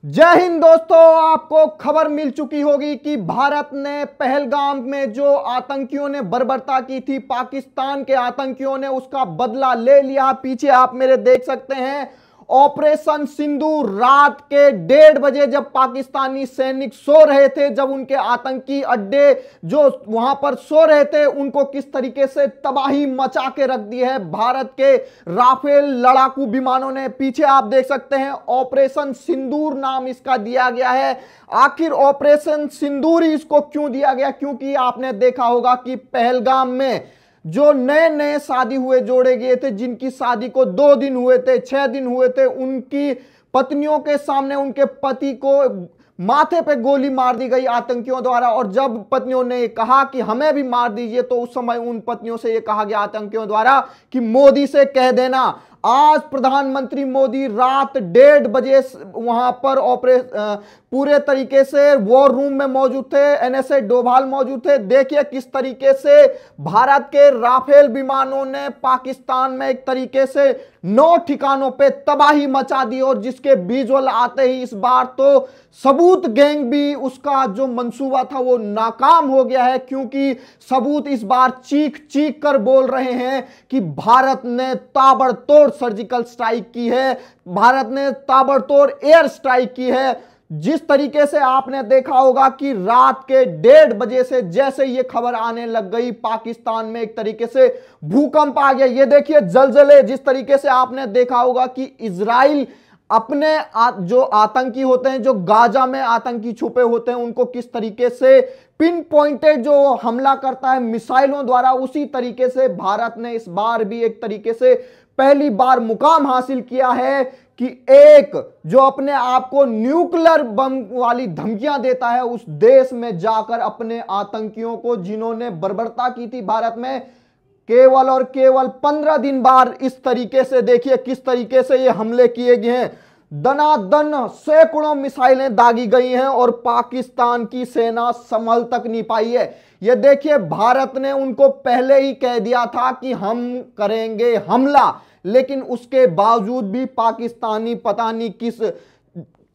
जय हिंद दोस्तों। आपको खबर मिल चुकी होगी कि भारत ने पहलगाम में जो आतंकियों ने बर्बरता की थी, पाकिस्तान के आतंकियों ने उसका बदला ले लिया। पीछे आप मेरे देख सकते हैं ऑपरेशन सिंदूर। रात के 1:30 बजे जब पाकिस्तानी सैनिक सो रहे थे, जब उनके आतंकी अड्डे जो वहां पर सो रहे थे, उनको किस तरीके से तबाही मचा के रख दी है भारत के राफेल लड़ाकू विमानों ने। पीछे आप देख सकते हैं ऑपरेशन सिंदूर नाम इसका दिया गया है। आखिर ऑपरेशन सिंदूर ही इसको क्यों दिया गया? क्योंकि आपने देखा होगा कि पहलगाम में जो नए नए शादी हुए जोड़े गए थे, जिनकी शादी को 2 दिन हुए थे, 6 दिन हुए थे, उनकी पत्नियों के सामने उनके पति को माथे पे गोली मार दी गई आतंकियों द्वारा। और जब पत्नियों ने कहा कि हमें भी मार दीजिए, तो उस समय उन पत्नियों से यह कहा गया आतंकियों द्वारा कि मोदी से कह देना। आज प्रधानमंत्री मोदी रात 1:30 बजे वहां पर पूरे तरीके से वॉर रूम में मौजूद थे। एनएसए डोभाल मौजूद थे। देखिए किस तरीके से भारत के राफेल विमानों ने पाकिस्तान में एक तरीके से 9 ठिकानों पे तबाही मचा दी। और जिसके विजुअल आते ही इस बार तो सबूत गैंग भी उसका जो मंसूबा था वो नाकाम हो गया है, क्योंकि सबूत इस बार चीख चीख कर बोल रहे हैं कि भारत ने ताबड़तोड़ सर्जिकल स्ट्राइक की है, भारत ने ताबड़तोड़ एयर स्ट्राइक की है। जिस तरीके से आपने देखा होगा कि रात के 1:30 बजे से जैसे ये खबर आने लग गई, पाकिस्तान में एक तरीके से भूकंप आ गया। ये देखिए जलजले। जिस तरीके से आपने देखा होगा कि इजराइल अपने जो आतंकी होते हैं, जो गाजा में आतंकी छुपे होते हैं, उनको किस तरीके से पिन पॉइंटेड जो हमला करता है मिसाइलों द्वारा, उसी तरीके से भारत ने इस बार भी एक तरीके से पहली बार मुकाम हासिल किया है कि एक जो अपने आप को न्यूक्लियर बम वाली धमकियां देता है, उस देश में जाकर अपने आतंकियों को, जिन्होंने बर्बरता की थी भारत में, केवल और केवल 15 दिन बाद इस तरीके से देखिए किस तरीके से ये हमले किए गए हैं। दनादन सैकड़ों मिसाइलें दागी गई हैं और पाकिस्तान की सेना संभल तक नहीं पाई है। ये देखिए भारत ने उनको पहले ही कह दिया था कि हम करेंगे हमला, लेकिन उसके बावजूद भी पाकिस्तानी पता नहीं किस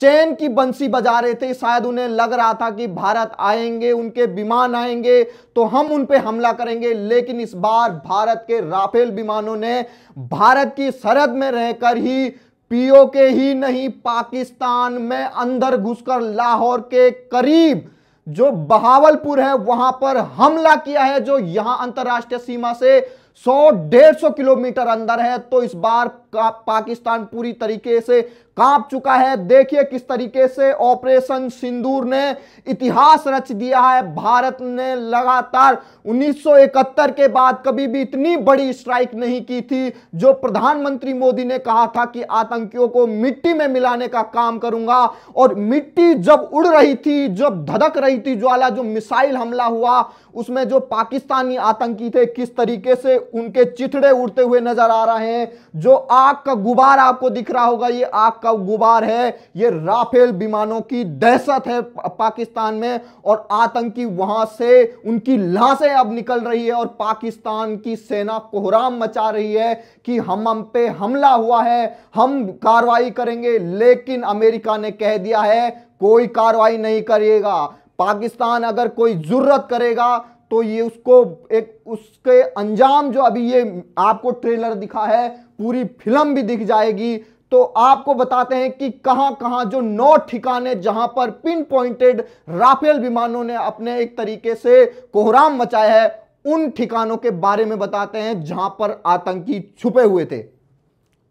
चैन की बंसी बजा रहे थे। शायद उन्हें लग रहा था कि भारत आएंगे, उनके विमान आएंगे तो हम उन पे हमला करेंगे। लेकिन इस बार भारत के राफेल विमानों ने भारत की सरहद में रहकर ही पीओके ही नहीं, पाकिस्तान में अंदर घुसकर लाहौर के करीब जो बहावलपुर है वहां पर हमला किया है, जो यहां अंतरराष्ट्रीय सीमा से 100-150 किलोमीटर अंदर है। तो इस बार पाकिस्तान पूरी तरीके से कांप चुका है। देखिए किस तरीके से ऑपरेशन सिंदूर ने इतिहास रच दिया है। भारत ने लगातार 1971 के बाद कभी भी इतनी बड़ी स्ट्राइक नहीं की थी। जो प्रधानमंत्री मोदी ने कहा था कि आतंकियों को मिट्टी में मिलाने का काम करूंगा, और मिट्टी जब उड़ रही थी, जब धधक रही थी ज्वाला, जो मिसाइल हमला हुआ उसमें जो पाकिस्तानी आतंकी थे, किस तरीके से उनके चिथड़े उड़ते हुए नजर आ रहे हैं। जो आग का गुबार आपको दिख रहा होगा, ये आग का गुबार है, ये राफेल विमानों की दहशत है पाकिस्तान में। और आतंकी वहां से उनकी लाशें अब निकल रही है और पाकिस्तान की सेना कोहराम मचा रही है कि हम पे हमला हुआ है, हम कार्रवाई करेंगे। लेकिन अमेरिका ने कह दिया है कोई कार्रवाई नहीं करेगा। पाकिस्तान अगर कोई जुर्रत करेगा तो ये उसको एक उसके अंजाम, जो अभी ये आपको ट्रेलर दिखा है, पूरी फिल्म भी दिख जाएगी। तो आपको बताते हैं कि कहां कहां जो 9 ठिकाने जहां पर पिन पॉइंटेड राफेल विमानों ने अपने एक तरीके से कोहराम मचाया है, उन ठिकानों के बारे में बताते हैं जहां पर आतंकी छुपे हुए थे।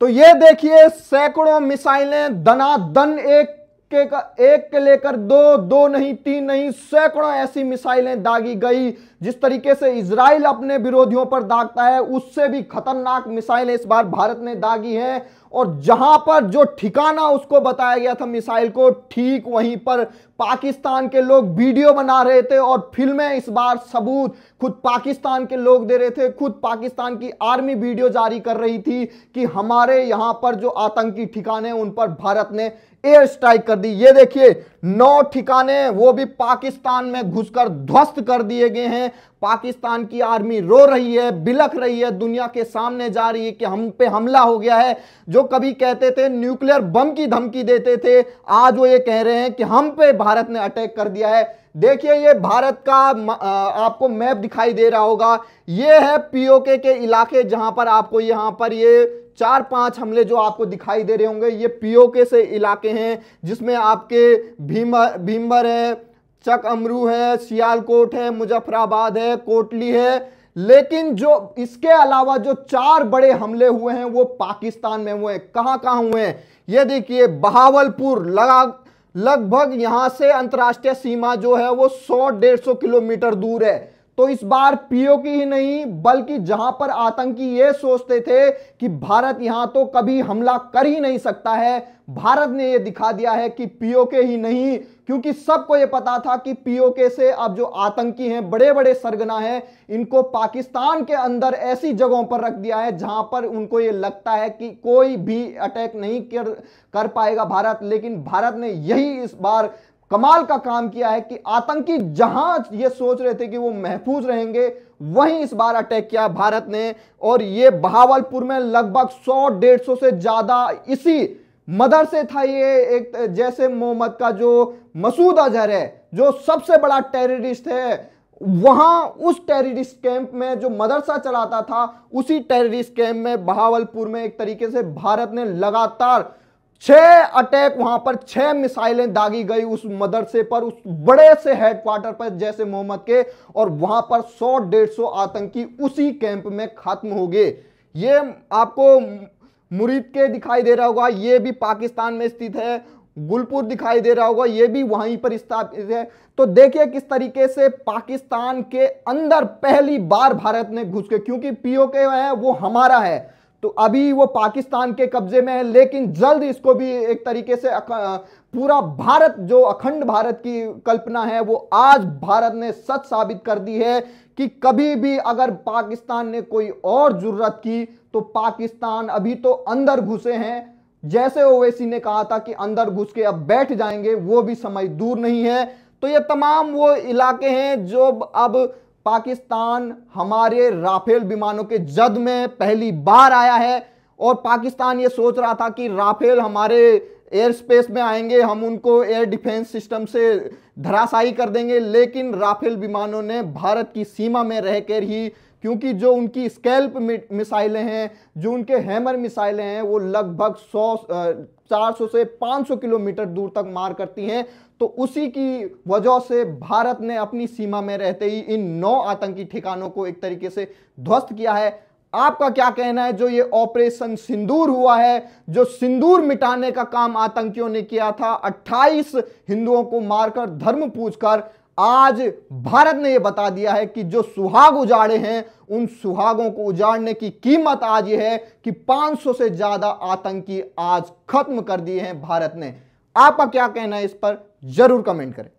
तो ये देखिए सैकड़ों मिसाइलें दनादन, एक के लेकर दो नहीं, 3 नहीं, सैकड़ों ऐसी मिसाइलें दागी गई। जिस तरीके से इजराइल अपने विरोधियों पर दागता है, उससे भी खतरनाक मिसाइलें इस बार भारत ने दागी हैं। और जहां पर जो ठिकाना उसको बताया गया था मिसाइल को, ठीक वहीं पर पाकिस्तान के लोग वीडियो बना रहे थे और फिल्में इस बार सबूत खुद पाकिस्तान के लोग दे रहे थे। खुद पाकिस्तान की आर्मी वीडियो जारी कर रही थी कि हमारे यहां पर जो आतंकी ठिकाने उन पर भारत ने एयर स्ट्राइक कर दी। ये देखिए 9 ठिकाने वो भी पाकिस्तान में घुसकर ध्वस्त कर दिए गए हैं। पाकिस्तान की आर्मी रो रही है, बिलख रही है, दुनिया के सामने जा रही है कि हम पे हमला हो गया है। जो कभी कहते थे न्यूक्लियर बम की धमकी देते थे, आज वो ये कह रहे हैं कि हम पे भारत ने अटैक कर दिया है। देखिए ये भारत का आपको मैप दिखाई दे रहा होगा, ये है पीओके के इलाके, जहां पर आपको यहां पर ये 4-5 हमले जो आपको दिखाई दे रहे होंगे, ये पीओके से इलाके हैं, जिसमें आपके भीमर है, चक अमरू है, सियालकोट है, मुजफ्फराबाद है, कोटली है। लेकिन जो इसके अलावा जो 4 बड़े हमले हुए हैं वो पाकिस्तान में हुए हैं। कहां कहां हुए हैं ये देखिए, बहावलपुर लगभग यहां से अंतर्राष्ट्रीय सीमा जो है वो 100-150 किलोमीटर दूर है। तो इस बार पीओके ही नहीं बल्कि जहां पर आतंकी ये सोचते थे कि भारत यहां तो कभी हमला कर ही नहीं सकता है, भारत ने ये दिखा दिया है कि पीओके ही नहीं, क्योंकि सबको ये पता था कि पीओके से अब जो आतंकी हैं, बड़े बड़े सरगना हैं, इनको पाकिस्तान के अंदर ऐसी जगहों पर रख दिया है जहां पर उनको ये लगता है कि कोई भी अटैक नहीं कर पाएगा भारत। लेकिन भारत ने यही इस बार कमाल का काम किया है कि आतंकी जहां ये सोच रहे थे कि वो महफूज रहेंगे, वहीं इस बार अटैक किया भारत ने। और ये बहावलपुर में लगभग 100-150 से ज्यादा इसी मदर से था। ये एक जैसे मोहम्मद का जो मसूद अजहर है, जो सबसे बड़ा टेररिस्ट है, वहां उस टेररिस्ट कैंप में जो मदरसा चलाता था, उसी टेररिस्ट कैंप में बहावलपुर में एक तरीके से भारत ने लगातार 6 अटैक, वहां पर 6 मिसाइलें दागी गई उस मदरसे पर, उस बड़े से हेडक्वार्टर पर जैसे मोहम्मद के, और वहां पर 100-150 आतंकी उसी कैंप में खत्म हो गए। ये आपको मुरीद के दिखाई दे रहा होगा, ये भी पाकिस्तान में स्थित है। गुलपुर दिखाई दे रहा होगा, ये भी वहीं पर स्थापित है। तो देखिए किस तरीके से पाकिस्तान के अंदर पहली बार भारत ने घुस के, क्योंकि पीओके है वो हमारा है, तो अभी वो पाकिस्तान के कब्जे में है, लेकिन जल्द इसको भी एक तरीके से पूरा भारत, जो अखंड भारत की कल्पना है, वो आज भारत ने सच साबित कर दी है कि कभी भी अगर पाकिस्तान ने कोई और जुर्रत की तो पाकिस्तान अभी तो अंदर घुसे हैं। जैसे ओवैसी ने कहा था कि अंदर घुस के अब बैठ जाएंगे, वो भी समय दूर नहीं है। तो ये तमाम वो इलाके हैं जो अब पाकिस्तान हमारे राफेल विमानों के जद में पहली बार आया है, और पाकिस्तान ये सोच रहा था कि राफेल हमारे एयर स्पेस में आएंगे, हम उनको एयर डिफेंस सिस्टम से धराशायी कर देंगे। लेकिन राफेल विमानों ने भारत की सीमा में रहकर ही, क्योंकि जो उनकी स्कैल्प मिसाइलें हैं, जो उनके हैमर मिसाइलें हैं, वो लगभग 400 से 500 किलोमीटर दूर तक मार करती हैं, तो उसी की वजह से भारत ने अपनी सीमा में रहते ही इन 9 आतंकी ठिकानों को एक तरीके से ध्वस्त किया है। आपका क्या कहना है? जो ये ऑपरेशन सिंदूर हुआ है, जो सिंदूर मिटाने का काम आतंकियों ने किया था, 28 हिंदुओं को मारकर, धर्म पूछकर, आज भारत ने यह बता दिया है कि जो सुहाग उजाड़े हैं, उन सुहागों को उजाड़ने की कीमत आज यह है कि 500 से ज्यादा आतंकी आज खत्म कर दिए हैं भारत ने। आपका क्या कहना है इस पर? जरूर कमेंट करें।